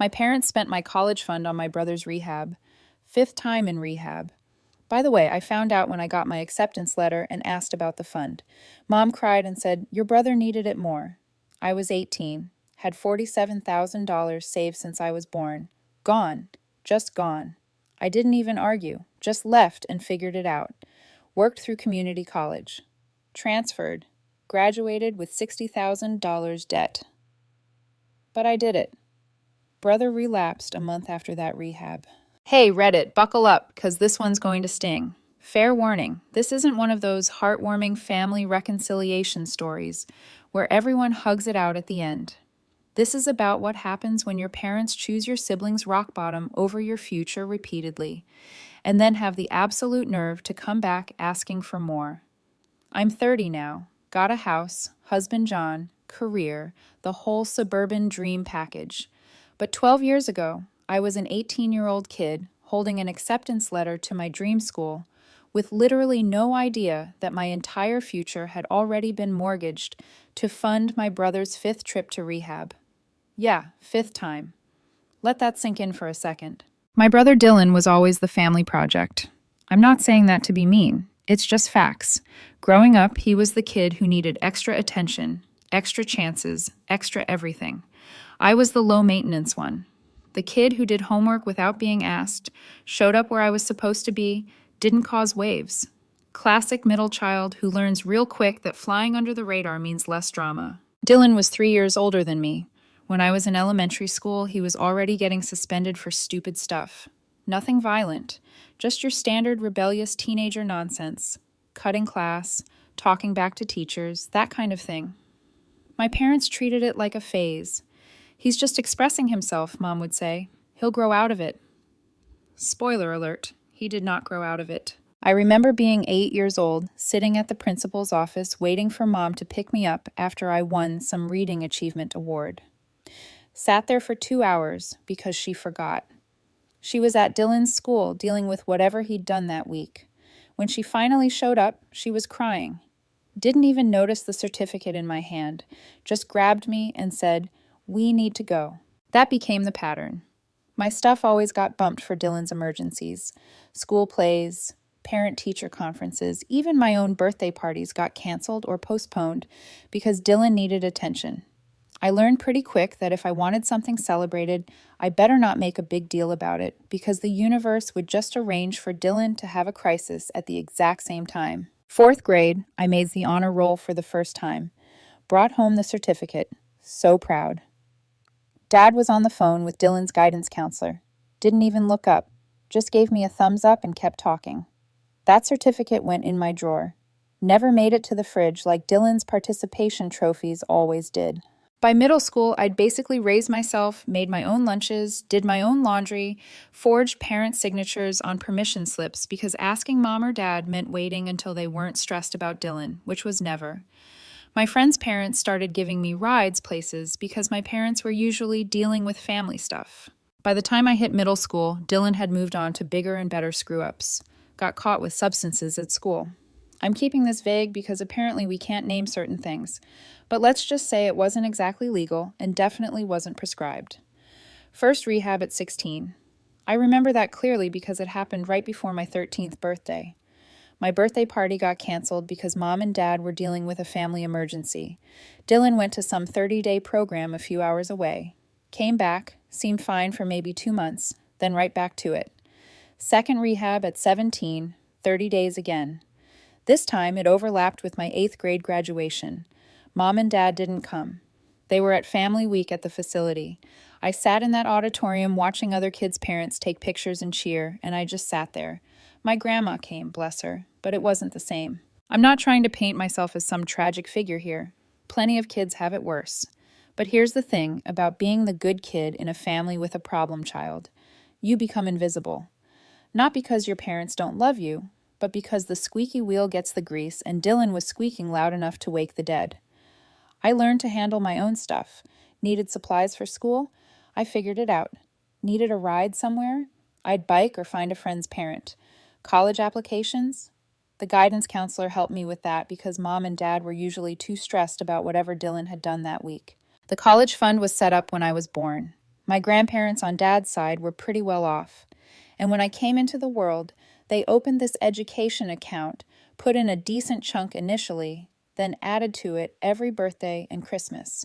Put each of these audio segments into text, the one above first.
My parents spent my college fund on my brother's rehab. Fifth time in rehab. By the way, I found out when I got my acceptance letter and asked about the fund. Mom cried and said, "Your brother needed it more." I was 18, had $47,000 saved since I was born. Gone. Just gone. I didn't even argue, just left and figured it out. Worked through community college. Transferred. Graduated with $60,000 debt. But I did it. Brother relapsed a month after that rehab. Hey, Reddit, buckle up, because this one's going to sting. Fair warning, this isn't one of those heartwarming family reconciliation stories where everyone hugs it out at the end. This is about what happens when your parents choose your siblings' rock bottom over your future repeatedly, and then have the absolute nerve to come back asking for more. I'm 30 now, got a house, husband John, career, the whole suburban dream package. But 12 years ago, I was an 18-year-old kid holding an acceptance letter to my dream school with literally no idea that my entire future had already been mortgaged to fund my brother's 5th trip to rehab. Yeah, 5th time. Let that sink in for a second. My brother Dylan was always the family project. I'm not saying that to be mean. It's just facts. Growing up, he was the kid who needed extra attention, extra chances, extra everything. I was the low-maintenance one. The kid who did homework without being asked, showed up where I was supposed to be, didn't cause waves. Classic middle child who learns real quick that flying under the radar means less drama. Dylan was 3 years older than me. When I was in elementary school, he was already getting suspended for stupid stuff. Nothing violent, just your standard rebellious teenager nonsense. Cutting class, talking back to teachers, that kind of thing. My parents treated it like a phase. He's just expressing himself, Mom would say. He'll grow out of it. Spoiler alert, he did not grow out of it. I remember being 8 years old, sitting at the principal's office waiting for Mom to pick me up after I won some reading achievement award. Sat there for 2 hours because she forgot. She was at Dylan's school dealing with whatever he'd done that week. When she finally showed up, she was crying. Didn't even notice the certificate in my hand, just grabbed me and said, "We need to go." That became the pattern. My stuff always got bumped for Dylan's emergencies. School plays, parent-teacher conferences, even my own birthday parties got canceled or postponed because Dylan needed attention. I learned pretty quick that if I wanted something celebrated, I better not make a big deal about it because the universe would just arrange for Dylan to have a crisis at the exact same time. 4th grade, I made the honor roll for the first time. Brought home the certificate. So proud. Dad was on the phone with Dylan's guidance counselor. Didn't even look up. Just gave me a thumbs up and kept talking. That certificate went in my drawer. Never made it to the fridge like Dylan's participation trophies always did. By middle school, I'd basically raised myself, made my own lunches, did my own laundry, forged parent signatures on permission slips because asking Mom or Dad meant waiting until they weren't stressed about Dylan, which was never. My friends' parents started giving me rides places because my parents were usually dealing with family stuff. By the time I hit middle school, Dylan had moved on to bigger and better screw-ups. Got caught with substances at school. I'm keeping this vague because apparently we can't name certain things, but let's just say it wasn't exactly legal and definitely wasn't prescribed. First rehab at 16. I remember that clearly because it happened right before my 13th birthday. My birthday party got canceled because Mom and Dad were dealing with a family emergency. Dylan went to some 30-day program a few hours away. Came back, seemed fine for maybe 2 months, then right back to it. Second rehab at 17, 30 days again. This time it overlapped with my 8th grade graduation. Mom and Dad didn't come. They were at family week at the facility. I sat in that auditorium watching other kids' parents take pictures and cheer, and I just sat there. My grandma came, bless her, but it wasn't the same. I'm not trying to paint myself as some tragic figure here. Plenty of kids have it worse. But here's the thing about being the good kid in a family with a problem child. You become invisible. Not because your parents don't love you, but because the squeaky wheel gets the grease and Dylan was squeaking loud enough to wake the dead. I learned to handle my own stuff. Needed supplies for school? I figured it out. Needed a ride somewhere? I'd bike or find a friend's parent. College applications? The guidance counselor helped me with that because Mom and Dad were usually too stressed about whatever Dylan had done that week. The college fund was set up when I was born. My grandparents on Dad's side were pretty well off. And when I came into the world, they opened this education account, put in a decent chunk initially, then added to it every birthday and Christmas.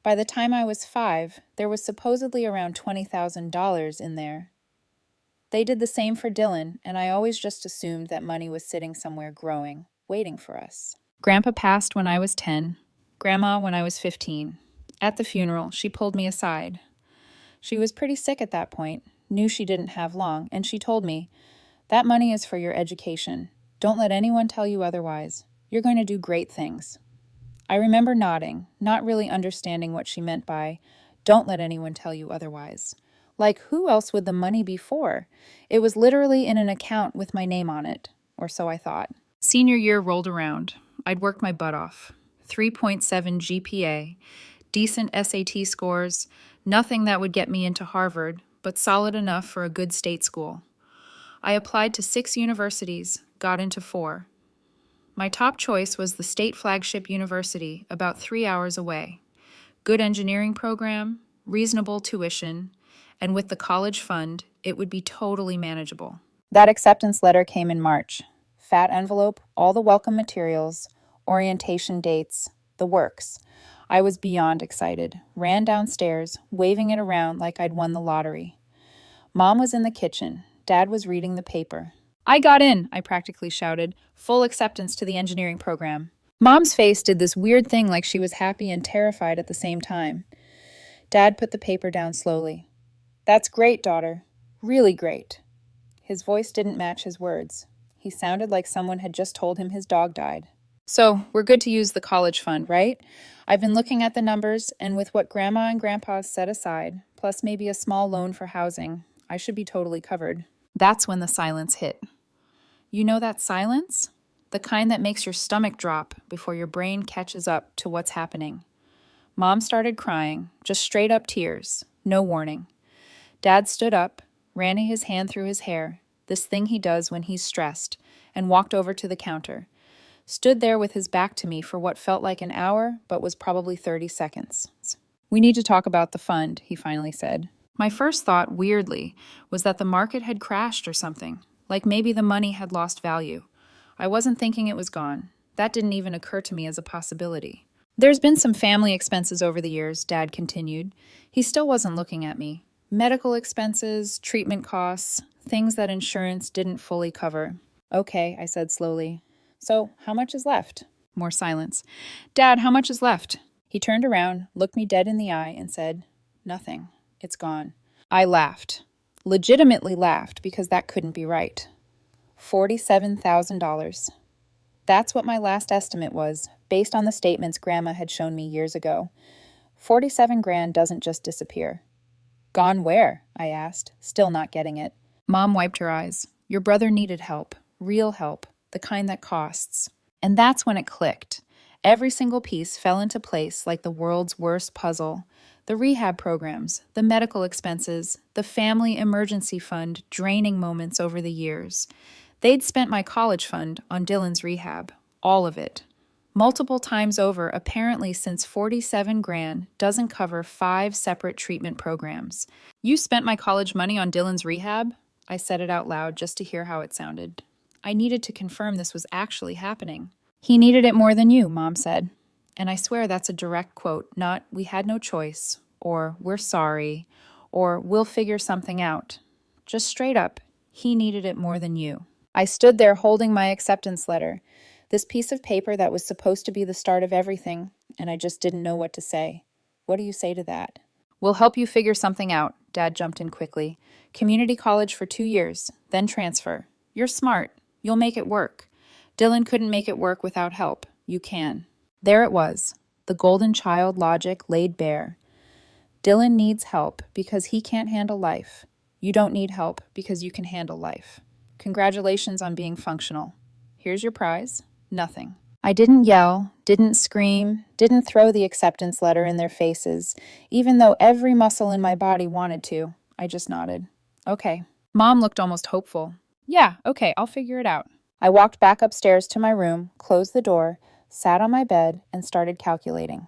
By the time I was 5, there was supposedly around $20,000 in there. They did the same for Dylan, and I always just assumed that money was sitting somewhere growing, waiting for us. Grandpa passed when I was 10, Grandma when I was 15. At the funeral, she pulled me aside. She was pretty sick at that point, knew she didn't have long, and she told me, "That money is for your education. Don't let anyone tell you otherwise. You're going to do great things." I remember nodding, not really understanding what she meant by, "Don't let anyone tell you otherwise." Like, who else would the money be for? It was literally in an account with my name on it, or so I thought. Senior year rolled around. I'd worked my butt off. 3.7 GPA, decent SAT scores, nothing that would get me into Harvard, but solid enough for a good state school. I applied to 6 universities, got into 4. My top choice was the state flagship university, about 3 hours away. Good engineering program, reasonable tuition, and with the college fund, it would be totally manageable. That acceptance letter came in March. Fat envelope, all the welcome materials, orientation dates, the works. I was beyond excited, ran downstairs, waving it around like I'd won the lottery. Mom was in the kitchen. Dad was reading the paper. "I got in," I practically shouted. "Full acceptance to the engineering program." Mom's face did this weird thing like she was happy and terrified at the same time. Dad put the paper down slowly. "That's great, daughter. Really great." His voice didn't match his words. He sounded like someone had just told him his dog died. "So, we're good to use the college fund, right? I've been looking at the numbers, and with what Grandma and Grandpa set aside, plus maybe a small loan for housing, I should be totally covered." That's when the silence hit. You know that silence? The kind that makes your stomach drop before your brain catches up to what's happening. Mom started crying, just straight up tears, no warning. Dad stood up, ran his hand through his hair, this thing he does when he's stressed, and walked over to the counter. Stood there with his back to me for what felt like an hour, but was probably 30 seconds. "We need to talk about the fund," he finally said. My first thought, weirdly, was that the market had crashed or something, like maybe the money had lost value. I wasn't thinking it was gone. That didn't even occur to me as a possibility. "There's been some family expenses over the years," Dad continued. He still wasn't looking at me. Medical expenses, treatment costs, things that insurance didn't fully cover. "Okay," I said slowly. "So, how much is left?" More silence. "Dad, how much is left?" He turned around, looked me dead in the eye, and said, "Nothing. It's gone." I laughed. Legitimately laughed, because that couldn't be right. $47,000. That's what my last estimate was, based on the statements Grandma had shown me years ago. 47 grand doesn't just disappear. "Gone where?" I asked, still not getting it. Mom wiped her eyes. "Your brother needed help. Real help. The kind that costs." And that's when it clicked. Every single piece fell into place like the world's worst puzzle. The rehab programs, the medical expenses, the family emergency fund draining moments over the years. They'd spent my college fund on Dylan's rehab. All of it. Multiple times over, apparently, since 47 grand doesn't cover 5 separate treatment programs. "You spent my college money on Dylan's rehab?" I said it out loud just to hear how it sounded. I needed to confirm this was actually happening. "He needed it more than you," Mom said. And I swear that's a direct quote, not "we had no choice," or "we're sorry," or "we'll figure something out." Just straight up, he needed it more than you. I stood there holding my acceptance letter, this piece of paper that was supposed to be the start of everything, and I just didn't know what to say. What do you say to that? "We'll help you figure something out," Dad jumped in quickly. "Community college for 2 years, then transfer. You're smart. You'll make it work. Dylan couldn't make it work without help. You can." There it was, the golden child logic laid bare. Dylan needs help because he can't handle life. You don't need help because you can handle life. Congratulations on being functional. Here's your prize. Nothing. I didn't yell, didn't scream, didn't throw the acceptance letter in their faces, even though every muscle in my body wanted to. I just nodded. "Okay." Mom looked almost hopeful. "Yeah, okay, I'll figure it out." I walked back upstairs to my room, closed the door, sat on my bed, and started calculating.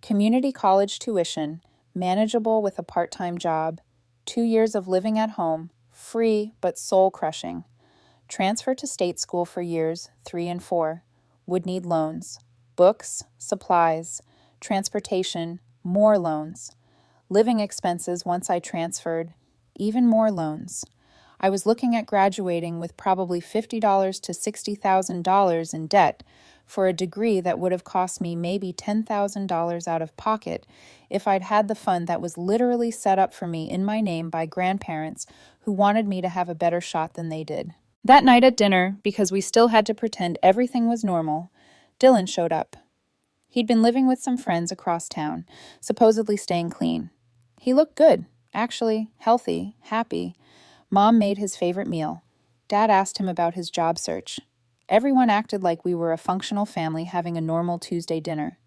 Community college tuition, manageable with a part-time job, 2 years of living at home, free but soul-crushing. Transfer to state school for years 3 and 4, would need loans, books, supplies, transportation, more loans, living expenses once I transferred, even more loans. I was looking at graduating with probably $50 to $60,000 in debt for a degree that would have cost me maybe $10,000 out of pocket if I'd had the fund that was literally set up for me in my name by grandparents who wanted me to have a better shot than they did. That night at dinner, because we still had to pretend everything was normal, Dylan showed up. He'd been living with some friends across town, supposedly staying clean. He looked good, actually, healthy, happy. Mom made his favorite meal. Dad asked him about his job search. Everyone acted like we were a functional family having a normal Tuesday dinner.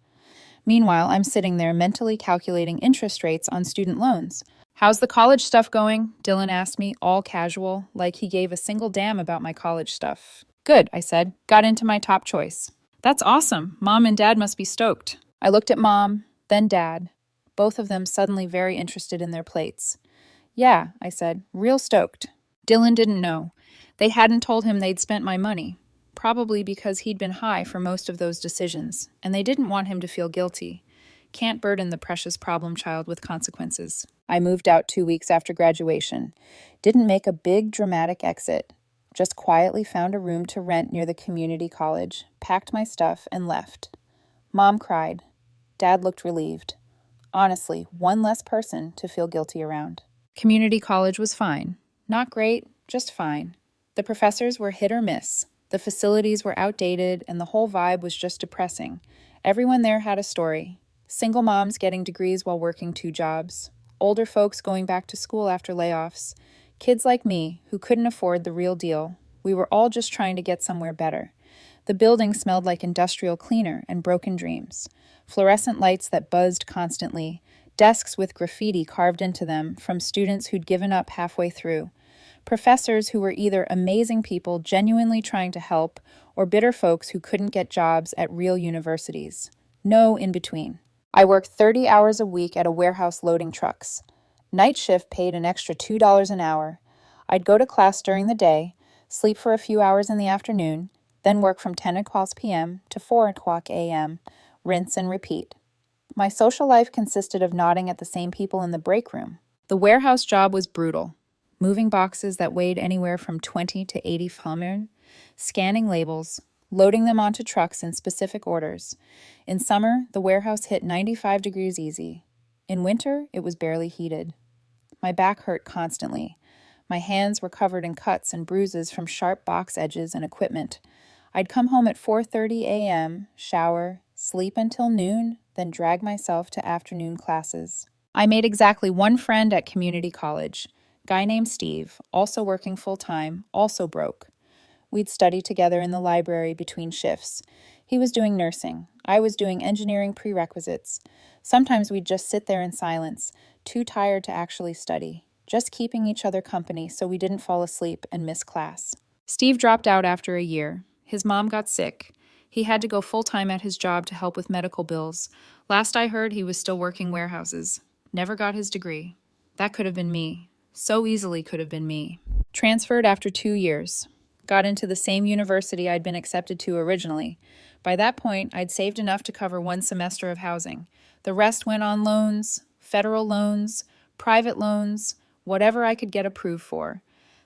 Meanwhile, I'm sitting there mentally calculating interest rates on student loans. "How's the college stuff going?" Dylan asked me, all casual, like he gave a single damn about my college stuff. "Good," I said. "Got into my top choice." "That's awesome. Mom and Dad must be stoked." I looked at Mom, then Dad, both of them suddenly very interested in their plates. "Yeah," I said, "real stoked." Dylan didn't know. They hadn't told him they'd spent my money, probably because he'd been high for most of those decisions, and they didn't want him to feel guilty. Can't burden the precious problem child with consequences. I moved out 2 weeks after graduation. Didn't make a big, dramatic exit. Just quietly found a room to rent near the community college, packed my stuff, and left. Mom cried. Dad looked relieved. Honestly, one less person to feel guilty around. Community college was fine. Not great, just fine. The professors were hit or miss. The facilities were outdated, and the whole vibe was just depressing. Everyone there had a story. Single moms getting degrees while working 2 jobs. Older folks going back to school after layoffs. Kids like me, who couldn't afford the real deal. We were all just trying to get somewhere better. The building smelled like industrial cleaner and broken dreams. Fluorescent lights that buzzed constantly. Desks with graffiti carved into them from students who'd given up halfway through. Professors who were either amazing people genuinely trying to help or bitter folks who couldn't get jobs at real universities. No in between. I worked 30 hours a week at a warehouse loading trucks. Night shift paid an extra $2 an hour. I'd go to class during the day, sleep for a few hours in the afternoon, then work from 10 o'clock p.m. to 4 o'clock a.m., rinse and repeat. My social life consisted of nodding at the same people in the break room. The warehouse job was brutal. Moving boxes that weighed anywhere from 20 to 80 pounds, scanning labels, loading them onto trucks in specific orders. In summer, the warehouse hit 95 degrees easy. In winter, it was barely heated. My back hurt constantly. My hands were covered in cuts and bruises from sharp box edges and equipment. I'd come home at 4:30 a.m., shower, sleep until noon, then drag myself to afternoon classes. I made exactly one friend at community college. Guy named Steve, also working full-time, also broke. We'd study together in the library between shifts. He was doing nursing. I was doing engineering prerequisites. Sometimes we'd just sit there in silence, too tired to actually study, just keeping each other company so we didn't fall asleep and miss class. Steve dropped out after a year. His mom got sick. He had to go full-time at his job to help with medical bills. Last I heard, he was still working warehouses. Never got his degree. That could have been me. So easily could have been me. Transferred after 2 years. Got into the same university I'd been accepted to originally. By that point, I'd saved enough to cover 1 semester of housing. The rest went on loans, federal loans, private loans, whatever I could get approved for.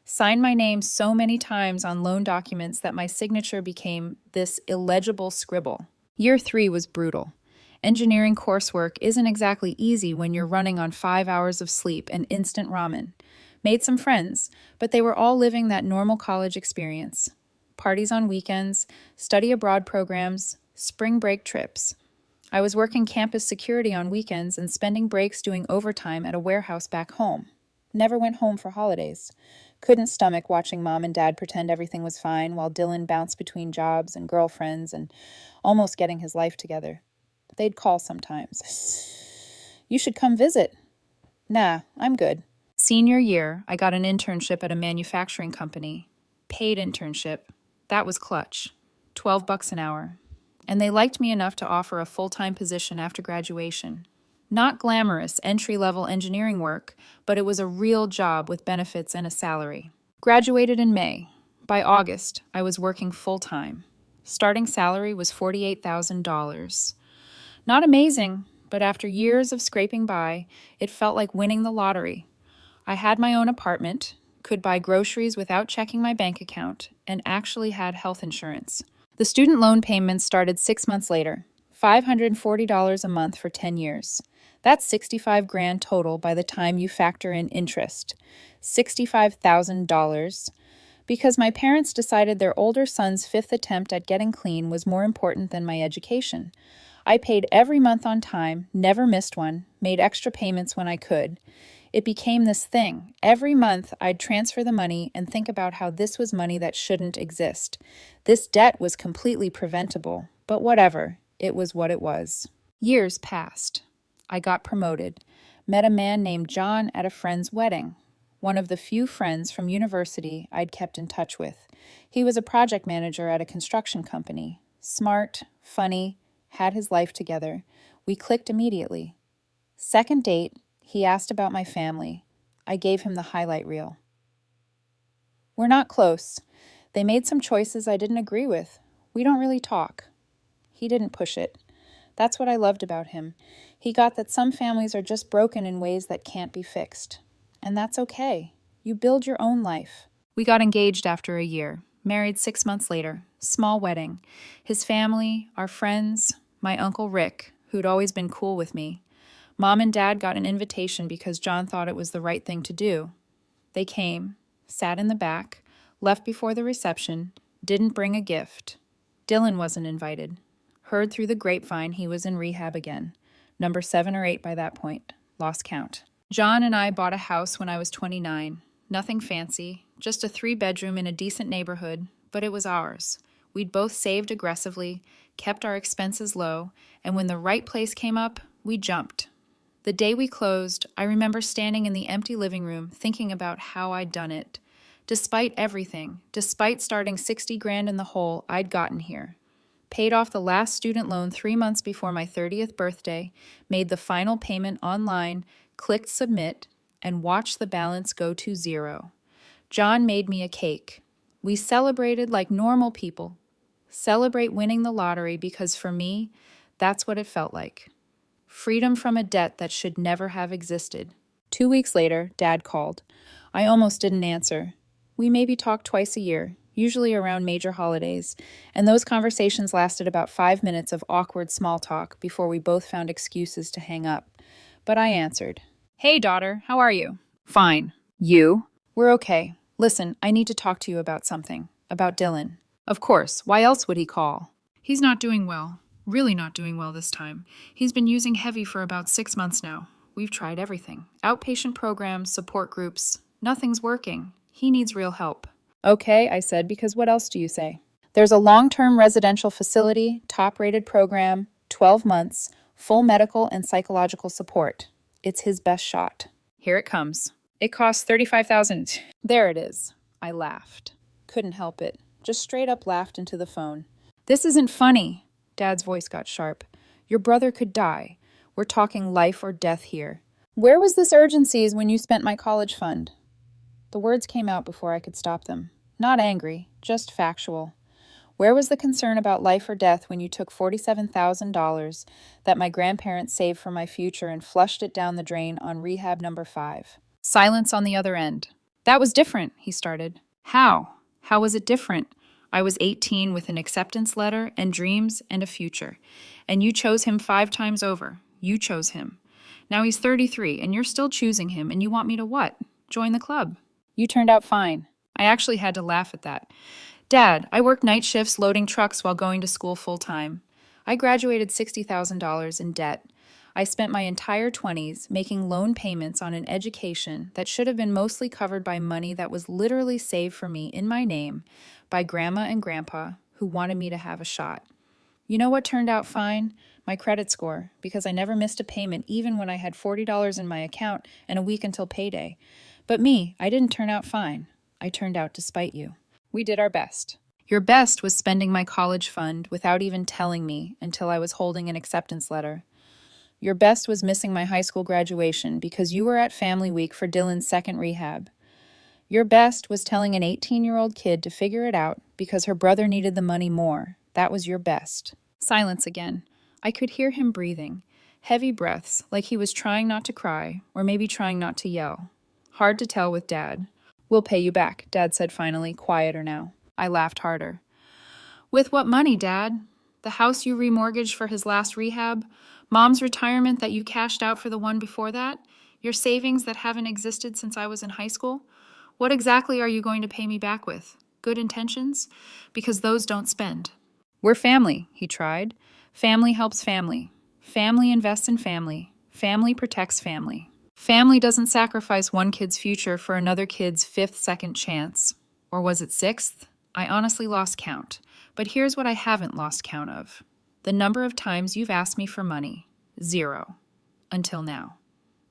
Signed my name so many times on loan documents that my signature became this illegible scribble. Year 3 was brutal. Engineering coursework isn't exactly easy when you're running on 5 hours of sleep and instant ramen. Made some friends, but they were all living that normal college experience. Parties on weekends, study abroad programs, spring break trips. I was working campus security on weekends and spending breaks doing overtime at a warehouse back home. Never went home for holidays. Couldn't stomach watching Mom and Dad pretend everything was fine while Dylan bounced between jobs and girlfriends and almost getting his life together. They'd call sometimes. "You should come visit." "Nah, I'm good." Senior year, I got an internship at a manufacturing company. Paid internship. That was clutch. $12 an hour. And they liked me enough to offer a full-time position after graduation. Not glamorous entry-level engineering work, but it was a real job with benefits and a salary. Graduated in May. By August, I was working full-time. Starting salary was $48,000. Not amazing, but after years of scraping by, it felt like winning the lottery. I had my own apartment, could buy groceries without checking my bank account, and actually had health insurance. The student loan payments started 6 months later, $540 a month for 10 years. That's 65 grand total by the time you factor in interest. $65,000 because my parents decided their older son's 5th attempt at getting clean was more important than my education. I paid every month on time, never missed one, made extra payments when I could. It became this thing. Every month, I'd transfer the money and think about how this was money that shouldn't exist. This debt was completely preventable, but whatever, it was what it was. Years passed. I got promoted, met a man named John at a friend's wedding, one of the few friends from university I'd kept in touch with. He was a project manager at a construction company. Smart, funny, had his life together. We clicked immediately. Second date, he asked about my family. I gave him the highlight reel. We're not close. They made some choices I didn't agree with. We don't really talk. He didn't push it. That's what I loved about him. He got that some families are just broken in ways that can't be fixed. And that's okay. You build your own life. We got engaged after a year, married 6 months later, small wedding. His family, our friends, my Uncle Rick, who'd always been cool with me. Mom and Dad got an invitation because John thought it was the right thing to do. They came, sat in the back, left before the reception, didn't bring a gift. Dylan wasn't invited. Heard through the grapevine he was in rehab again. Number 7 or 8 by that point. Lost count. John and I bought a house when I was 29. Nothing fancy, just a 3-bedroom in a decent neighborhood, but it was ours. We'd both saved aggressively, kept our expenses low, and when the right place came up, we jumped. The day we closed, I remember standing in the empty living room thinking about how I'd done it. Despite everything, despite starting 60 grand in the hole, I'd gotten here. Paid off the last student loan 3 months before my 30th birthday, made the final payment online, clicked submit, and watched the balance go to 0. John made me a cake. We celebrated like normal people. Celebrate winning the lottery because for me, that's what it felt like. Freedom from a debt that should never have existed. 2 weeks later, Dad called. I almost didn't answer. We maybe talked twice a year, usually around major holidays, and those conversations lasted about 5 minutes of awkward small talk before we both found excuses to hang up. But I answered. Hey, daughter, how are you? Fine. You? We're okay. Listen, I need to talk to you about something. About Dylan. Of course. Why else would he call? He's not doing well. Really not doing well this time. He's been using heavy for about 6 months now. We've tried everything. Outpatient programs, support groups. Nothing's working. He needs real help. Okay, I said, because what else do you say? There's a long-term residential facility, top-rated program, 12 months, full medical and psychological support. It's his best shot. Here it comes. It costs $35,000. There it is. I laughed. Couldn't help it. Just straight up laughed into the phone. This isn't funny. Dad's voice got sharp. Your brother could die. We're talking life or death here. Where was this urgency when you spent my college fund? The words came out before I could stop them. Not angry, just factual. Where was the concern about life or death when you took $47,000 that my grandparents saved for my future and flushed it down the drain on rehab number 5? Silence on the other end. That was different, he started. How? How was it different? I was 18 with an acceptance letter and dreams and a future. And you chose him 5 times over. You chose him. Now he's 33 and you're still choosing him and you want me to what? Join the club. You turned out fine. I actually had to laugh at that. Dad, I worked night shifts loading trucks while going to school full-time. I graduated $60,000 in debt. I spent my entire 20s making loan payments on an education that should have been mostly covered by money that was literally saved for me in my name by Grandma and Grandpa who wanted me to have a shot. You know what turned out fine? My credit score, because I never missed a payment even when I had $40 in my account and a week until payday. But me, I didn't turn out fine. I turned out to spite you. We did our best. Your best was spending my college fund without even telling me until I was holding an acceptance letter. Your best was missing my high school graduation because you were at family week for Dylan's second rehab. Your best was telling an 18-year-old kid to figure it out because her brother needed the money more. That was your best. Silence again. I could hear him breathing. Heavy breaths, like he was trying not to cry, or maybe trying not to yell. Hard to tell with Dad. We'll pay you back, Dad said finally, quieter now. I laughed harder. With what money, Dad? The house you remortgaged for his last rehab? Mom's retirement that you cashed out for the one before that? Your savings that haven't existed since I was in high school? What exactly are you going to pay me back with? Good intentions? Because those don't spend. We're family, he tried. Family helps family. Family invests in family. Family protects family. Family doesn't sacrifice one kid's future for another kid's fifth second chance. Or was it sixth? I honestly lost count. But here's what I haven't lost count of. The number of times you've asked me for money. 0. Until now.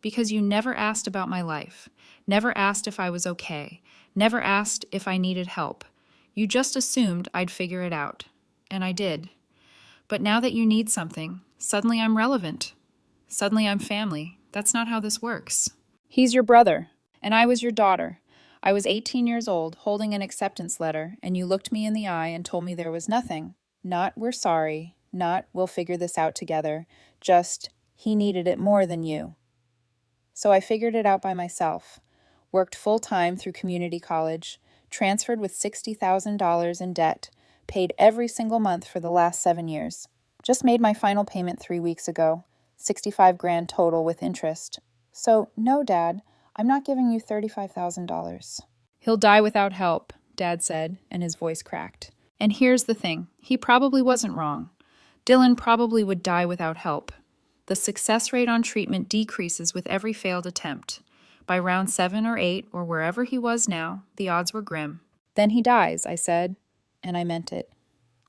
Because you never asked about my life. Never asked if I was okay. Never asked if I needed help. You just assumed I'd figure it out. And I did. But now that you need something, suddenly I'm relevant. Suddenly I'm family. That's not how this works. He's your brother, and I was your daughter. I was 18 years old, holding an acceptance letter, and you looked me in the eye and told me there was nothing. Not, we're sorry. Not, we'll figure this out together. Just, he needed it more than you. So I figured it out by myself. Worked full-time through community college, transferred with $60,000 in debt, paid every single month for the last 7 years. Just made my final payment 3 weeks ago. $65,000 total with interest. So, no, Dad, I'm not giving you $35,000. He'll die without help, Dad said, and his voice cracked. And here's the thing, he probably wasn't wrong. Dylan probably would die without help. The success rate on treatment decreases with every failed attempt. By round 7 or 8, or wherever he was now, the odds were grim. Then he dies, I said, and I meant it.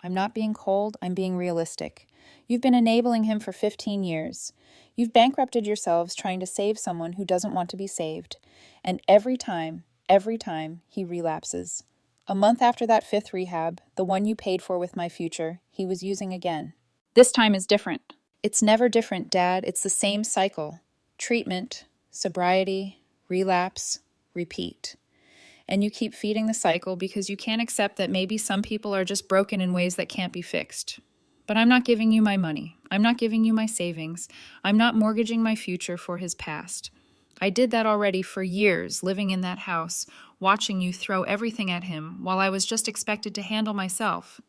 I'm not being cold, I'm being realistic. You've been enabling him for 15 years. You've bankrupted yourselves trying to save someone who doesn't want to be saved. And every time, he relapses. A month after that 5th rehab, the one you paid for with my future, he was using again. This time is different. It's never different, Dad. It's the same cycle. Treatment, sobriety, relapse, repeat. And you keep feeding the cycle because you can't accept that maybe some people are just broken in ways that can't be fixed. But I'm not giving you my money. I'm not giving you my savings. I'm not mortgaging my future for his past. I did that already for years, living in that house, watching you throw everything at him while I was just expected to handle myself.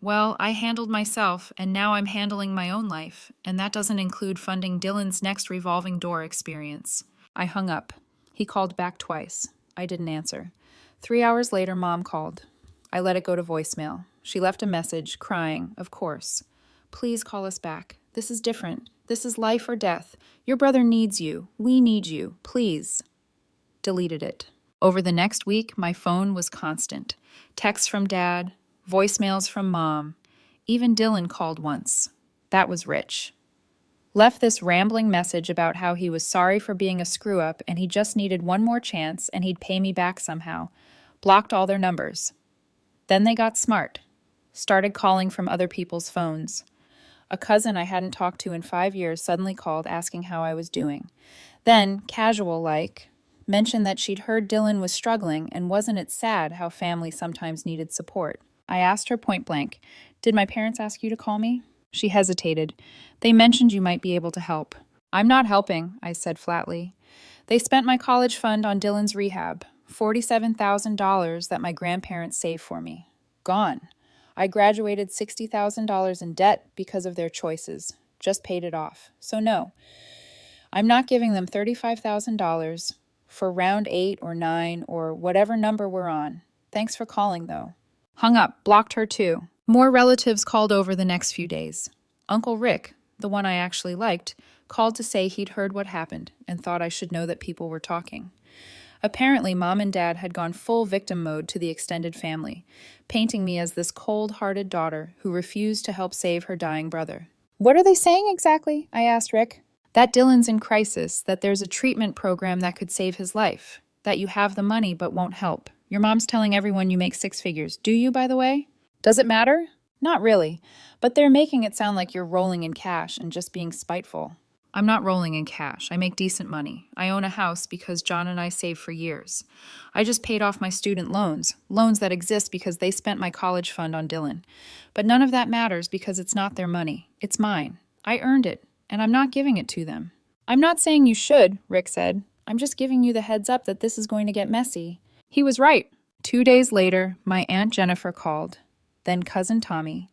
Well, I handled myself, and now I'm handling my own life, and that doesn't include funding Dylan's next revolving door experience. I hung up. He called back twice. I didn't answer. 3 hours later, Mom called. I let it go to voicemail. She left a message, crying, of course. Please call us back. This is different. This is life or death. Your brother needs you. We need you. Please. Deleted it. Over the next week, my phone was constant. Texts from Dad, voicemails from Mom. Even Dylan called once. That was rich. Left this rambling message about how he was sorry for being a screw-up and he just needed one more chance and he'd pay me back somehow. Blocked all their numbers. Then they got smart. Started calling from other people's phones. A cousin I hadn't talked to in 5 years suddenly called asking how I was doing. Then, casual-like, mentioned that she'd heard Dylan was struggling and wasn't it sad how family sometimes needed support. I asked her point blank, "Did my parents ask you to call me?" She hesitated. "They mentioned you might be able to help." "I'm not helping," I said flatly. "They spent my college fund on Dylan's rehab, $47,000 that my grandparents saved for me. Gone. I graduated $60,000 in debt because of their choices. Just paid it off. So no, I'm not giving them $35,000 for round 8 or 9 or whatever number we're on. Thanks for calling, though." Hung up, blocked her too. More relatives called over the next few days. Uncle Rick, the one I actually liked, called to say he'd heard what happened and thought I should know that people were talking. Apparently, Mom and Dad had gone full victim mode to the extended family, painting me as this cold-hearted daughter who refused to help save her dying brother. "What are they saying exactly?" I asked Rick. "That Dylan's in crisis, that there's a treatment program that could save his life, that you have the money but won't help. Your mom's telling everyone you make 6 figures. Do you, by the way? Does it matter?" "Not really, but they're making it sound like you're rolling in cash and just being spiteful." I'm not rolling in cash. I make decent money. I own a house because John and I saved for years. I just paid off my student loans, loans that exist because they spent my college fund on Dylan. But none of that matters because it's not their money. It's mine. I earned it, and I'm not giving it to them. I'm not saying you should, Rick said. I'm just giving you the heads up that this is going to get messy. He was right. 2 days later, my Aunt Jennifer called, then Cousin Tommy,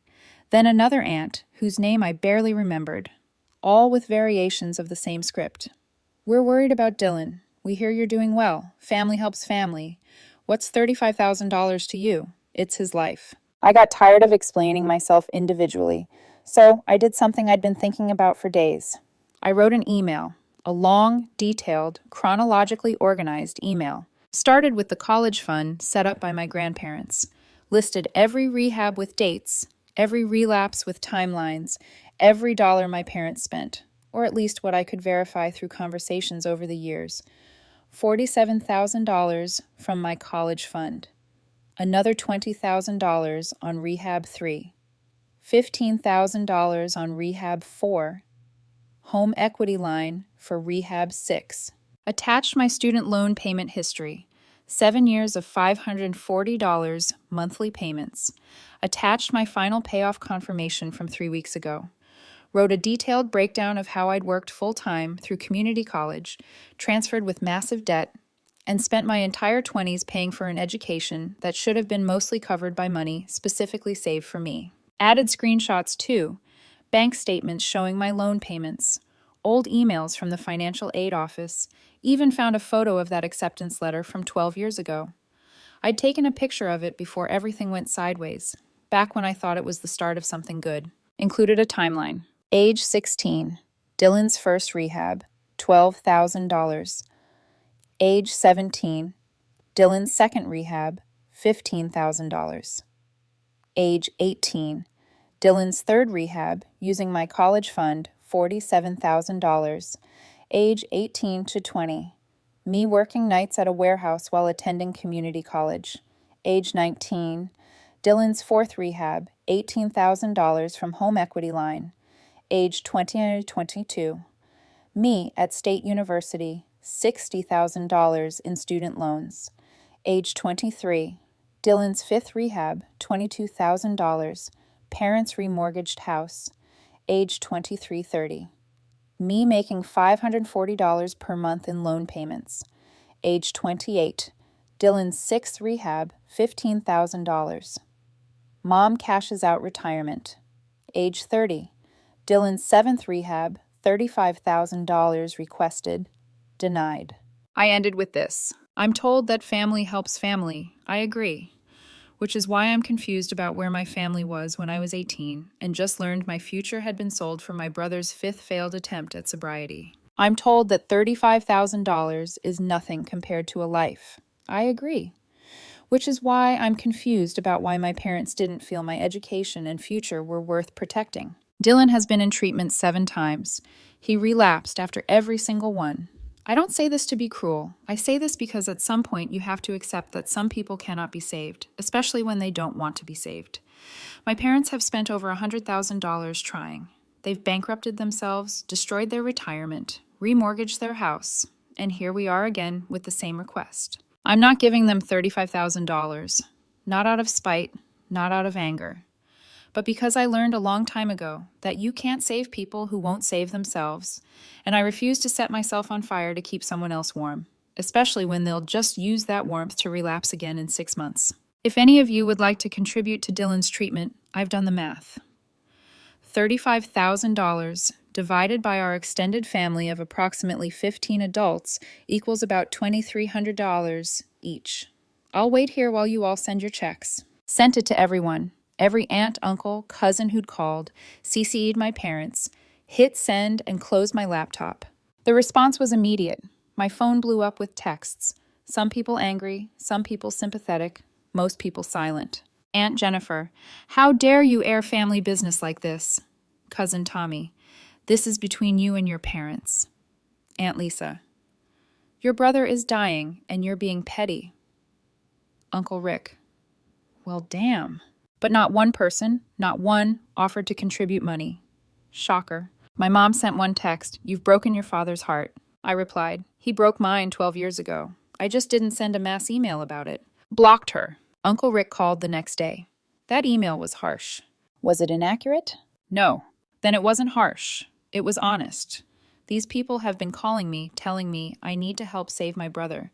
then another aunt whose name I barely remembered, all with variations of the same script. We're worried about Dylan. We hear you're doing well. Family helps family. What's $35,000 to you? It's his life. I got tired of explaining myself individually, so I did something I'd been thinking about for days. I wrote an email, a long, detailed, chronologically organized email. Started with the college fund set up by my grandparents. Listed every rehab with dates, every relapse with timelines, every dollar my parents spent, or at least what I could verify through conversations over the years. $47,000 from my college fund. Another $20,000 on Rehab-3. $15,000 on Rehab-4. Home equity line for Rehab-6. Attached my student loan payment history. 7 years of $540 monthly payments. Attached my final payoff confirmation from 3 weeks ago. Wrote a detailed breakdown of how I'd worked full-time through community college, transferred with massive debt, and spent my entire 20s paying for an education that should have been mostly covered by money specifically saved for me. Added screenshots too, bank statements showing my loan payments, old emails from the financial aid office, even found a photo of that acceptance letter from 12 years ago. I'd taken a picture of it before everything went sideways, back when I thought it was the start of something good. Included a timeline. Age 16, Dylan's first rehab, $12,000. Age 17, Dylan's second rehab, $15,000. Age 18, Dylan's third rehab, using my college fund, $47,000. Age 18 to 20, me working nights at a warehouse while attending community college. Age 19, Dylan's fourth rehab, $18,000 from home equity line. Age 20 to 22, me at State University, $60,000 in student loans. Age 23, Dylan's fifth rehab, $22,000, parents' remortgaged house. Age 23-30, me making $540 per month in loan payments. Age 28, Dylan's sixth rehab, $15,000. Mom cashes out retirement. Age 30, Dylan's seventh rehab, $35,000 requested, denied. I ended with this. I'm told that family helps family. I agree. Which is why I'm confused about where my family was when I was 18 and just learned my future had been sold for my brother's fifth failed attempt at sobriety. I'm told that $35,000 is nothing compared to a life. I agree. Which is why I'm confused about why my parents didn't feel my education and future were worth protecting. Dylan has been in treatment 7 times. He relapsed after every single one. I don't say this to be cruel. I say this because at some point you have to accept that some people cannot be saved, especially when they don't want to be saved. My parents have spent over $100,000 trying. They've bankrupted themselves, destroyed their retirement, remortgaged their house, and here we are again with the same request. I'm not giving them $35,000, not out of spite, not out of anger, but because I learned a long time ago that you can't save people who won't save themselves, and I refuse to set myself on fire to keep someone else warm, especially when they'll just use that warmth to relapse again in 6 months. If any of you would like to contribute to Dylan's treatment, I've done the math. $35,000 divided by our extended family of approximately 15 adults equals about $2,300 each. I'll wait here while you all send your checks. Sent it to everyone. Every aunt, uncle, cousin who'd called, CC'd my parents, hit send and closed my laptop. The response was immediate. My phone blew up with texts. Some people angry, some people sympathetic, most people silent. Aunt Jennifer, how dare you air family business like this? Cousin Tommy, this is between you and your parents. Aunt Lisa, your brother is dying and you're being petty. Uncle Rick, well, damn. But not one person, not one, offered to contribute money. Shocker. My mom sent one text, "You've broken your father's heart." I replied, "He broke mine 12 years ago. I just didn't send a mass email about it." Blocked her. Uncle Rick called the next day. That email was harsh. Was it inaccurate? No. Then it wasn't harsh. It was honest. These people have been calling me, telling me I need to help save my brother.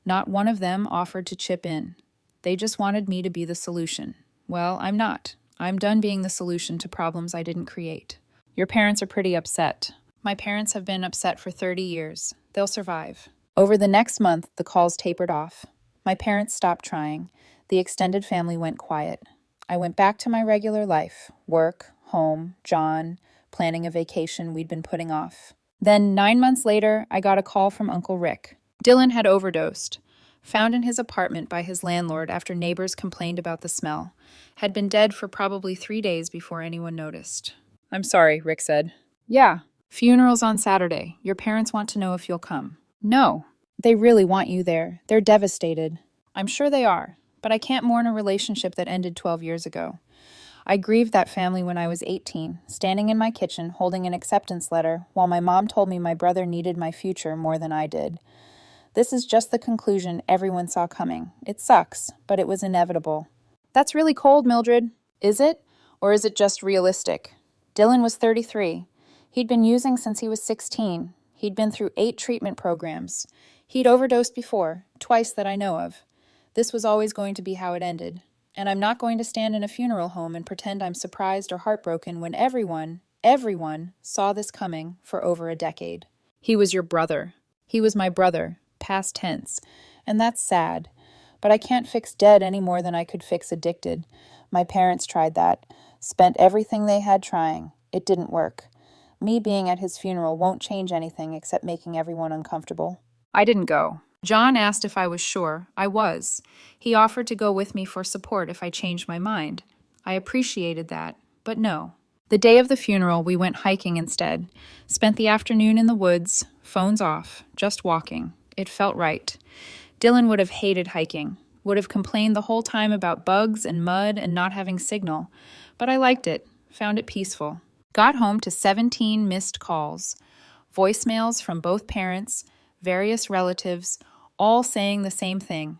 Not one of them offered to chip in. They just wanted me to be the solution. Well, I'm not. I'm done being the solution to problems I didn't create. Your parents are pretty upset. My parents have been upset for 30 years. They'll survive. Over the next month, the calls tapered off. My parents stopped trying. The extended family went quiet. I went back to my regular life, work, home, John, planning a vacation we'd been putting off. Then, 9 months later, I got a call from Uncle Rick. Dylan had overdosed. Found in his apartment by his landlord after neighbors complained about the smell. Had been dead for probably 3 days before anyone noticed. "I'm sorry," Rick said. "Yeah. Funeral's on Saturday. Your parents want to know if you'll come." "No. They really want you there. They're devastated." "I'm sure they are, but I can't mourn a relationship that ended 12 years ago. I grieved that family when I was 18, standing in my kitchen holding an acceptance letter while my mom told me my brother needed my future more than I did. This is just the conclusion everyone saw coming. It sucks, but it was inevitable." "That's really cold, Mildred." "Is it? Or is it just realistic?" Dylan was 33. He'd been using since he was 16. He'd been through 8 treatment programs. He'd overdosed before, twice that I know of. This was always going to be how it ended. And I'm not going to stand in a funeral home and pretend I'm surprised or heartbroken when everyone saw this coming for over a decade. He was your brother. He was my brother, past tense. And that's sad. But I can't fix dead any more than I could fix addicted. My parents tried that. Spent everything they had trying. It didn't work. Me being at his funeral won't change anything except making everyone uncomfortable. I didn't go. John asked if I was sure. I was. He offered to go with me for support if I changed my mind. I appreciated that, but no. The day of the funeral, we went hiking instead. Spent the afternoon in the woods, phones off, just walking. It felt right. Dylan would have hated hiking, would have complained the whole time about bugs and mud and not having signal. But I liked it, found it peaceful. Got home to 17 missed calls, voicemails from both parents, various relatives, all saying the same thing.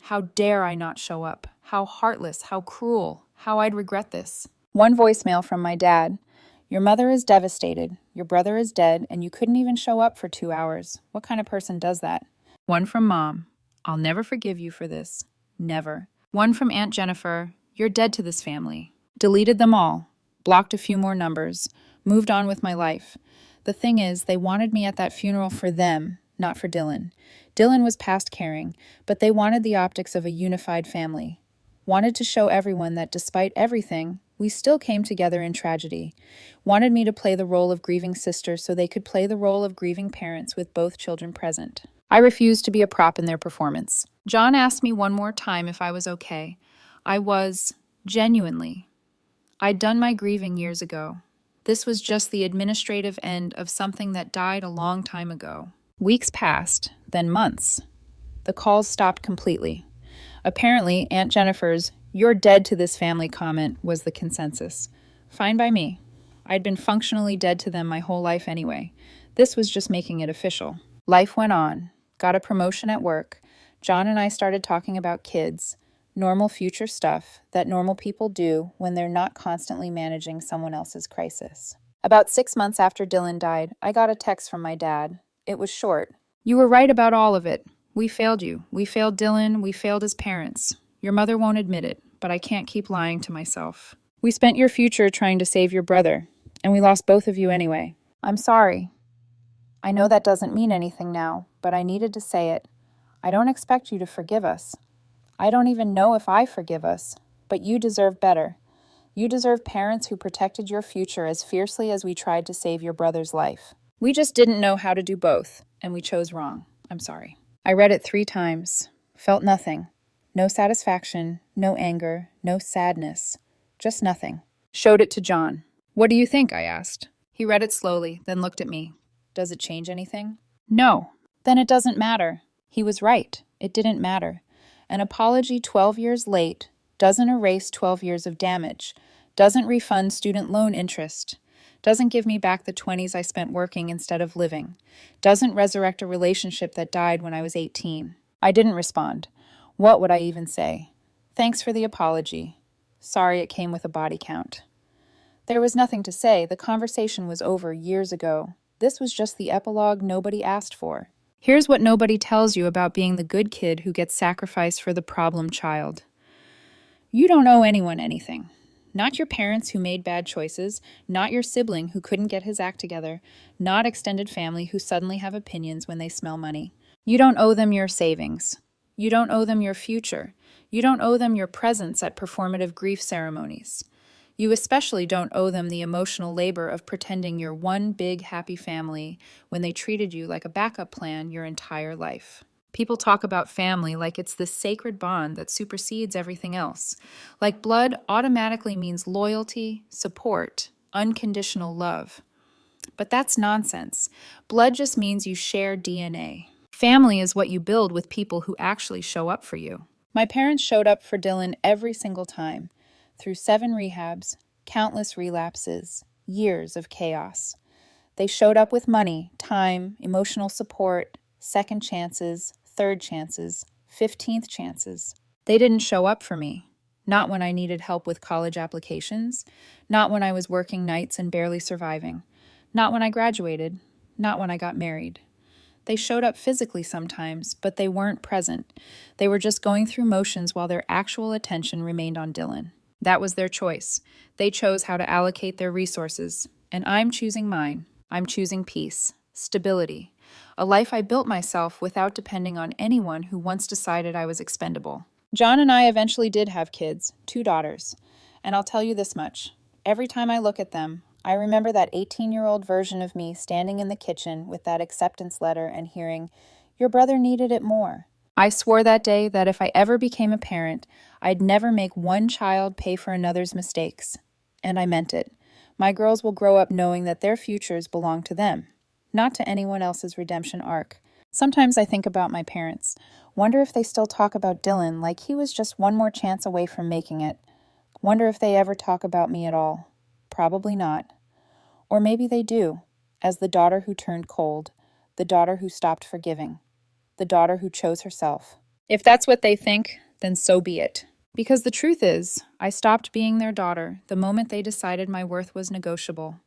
How dare I not show up? How heartless, how cruel, how I'd regret this. One voicemail from my dad. "Your mother is devastated. Your brother is dead, and you couldn't even show up for 2 hours. What kind of person does that?" One from Mom. "I'll never forgive you for this. Never." One from Aunt Jennifer. "You're dead to this family." Deleted them all. Blocked a few more numbers. Moved on with my life. The thing is, they wanted me at that funeral for them, not for Dylan. Dylan was past caring, but they wanted the optics of a unified family. Wanted to show everyone that despite everything, we still came together in tragedy. Wanted me to play the role of grieving sister so they could play the role of grieving parents with both children present. I refused to be a prop in their performance. John asked me one more time if I was okay. I was, genuinely. I'd done my grieving years ago. This was just the administrative end of something that died a long time ago. Weeks passed, then months. The calls stopped completely. Apparently, Aunt Jennifer's "you're dead to this family" comment was the consensus. Fine by me. I'd been functionally dead to them my whole life anyway. This was just making it official. Life went on. Got a promotion at work. John and I started talking about kids. Normal future stuff that normal people do when they're not constantly managing someone else's crisis. About 6 months after Dylan died, I got a text from my dad. It was short. "You were right about all of it. We failed you. We failed Dylan. We failed his parents. Your mother won't admit it, but I can't keep lying to myself. We spent your future trying to save your brother, and we lost both of you anyway. I'm sorry. I know that doesn't mean anything now, but I needed to say it. I don't expect you to forgive us. I don't even know if I forgive us, but you deserve better. You deserve parents who protected your future as fiercely as we tried to save your brother's life. We just didn't know how to do both, and we chose wrong. I'm sorry." I read it 3 times. Felt nothing. No satisfaction, no anger, no sadness. Just nothing. Showed it to John. "What do you think?" I asked. He read it slowly, then looked at me. "Does it change anything?" "No." "Then it doesn't matter." He was right. It didn't matter. An apology 12 years late doesn't erase 12 years of damage, doesn't refund student loan interest, doesn't give me back the 20s I spent working instead of living, doesn't resurrect a relationship that died when I was 18. I didn't respond. What would I even say? Thanks for the apology. Sorry it came with a body count. There was nothing to say. The conversation was over years ago. This was just the epilogue nobody asked for. Here's what nobody tells you about being the good kid who gets sacrificed for the problem child. You don't owe anyone anything. Not your parents who made bad choices, not your sibling who couldn't get his act together, not extended family who suddenly have opinions when they smell money. You don't owe them your savings. You don't owe them your future. You don't owe them your presence at performative grief ceremonies. You especially don't owe them the emotional labor of pretending you're one big happy family when they treated you like a backup plan your entire life. People talk about family like it's this sacred bond that supersedes everything else. Like blood automatically means loyalty, support, unconditional love. But that's nonsense. Blood just means you share DNA. Family is what you build with people who actually show up for you. My parents showed up for Dylan every single time, through 7 rehabs, countless relapses, years of chaos. They showed up with money, time, emotional support, second chances, third chances, 15th chances. They didn't show up for me. Not when I needed help with college applications, not when I was working nights and barely surviving, not when I graduated, not when I got married. They showed up physically sometimes, but they weren't present. They were just going through motions while their actual attention remained on Dylan. That was their choice. They chose how to allocate their resources, and I'm choosing mine. I'm choosing peace, stability, a life I built myself without depending on anyone who once decided I was expendable. John and I eventually did have kids, 2 daughters, and I'll tell you this much. Every time I look at them, I remember that 18-year-old version of me standing in the kitchen with that acceptance letter and hearing, "Your brother needed it more." I swore that day that if I ever became a parent, I'd never make one child pay for another's mistakes. And I meant it. My girls will grow up knowing that their futures belong to them, not to anyone else's redemption arc. Sometimes I think about my parents. Wonder if they still talk about Dylan like he was just one more chance away from making it. Wonder if they ever talk about me at all. Probably not. Or maybe they do, as the daughter who turned cold, the daughter who stopped forgiving, the daughter who chose herself. If that's what they think, then so be it. Because the truth is, I stopped being their daughter the moment they decided my worth was negotiable.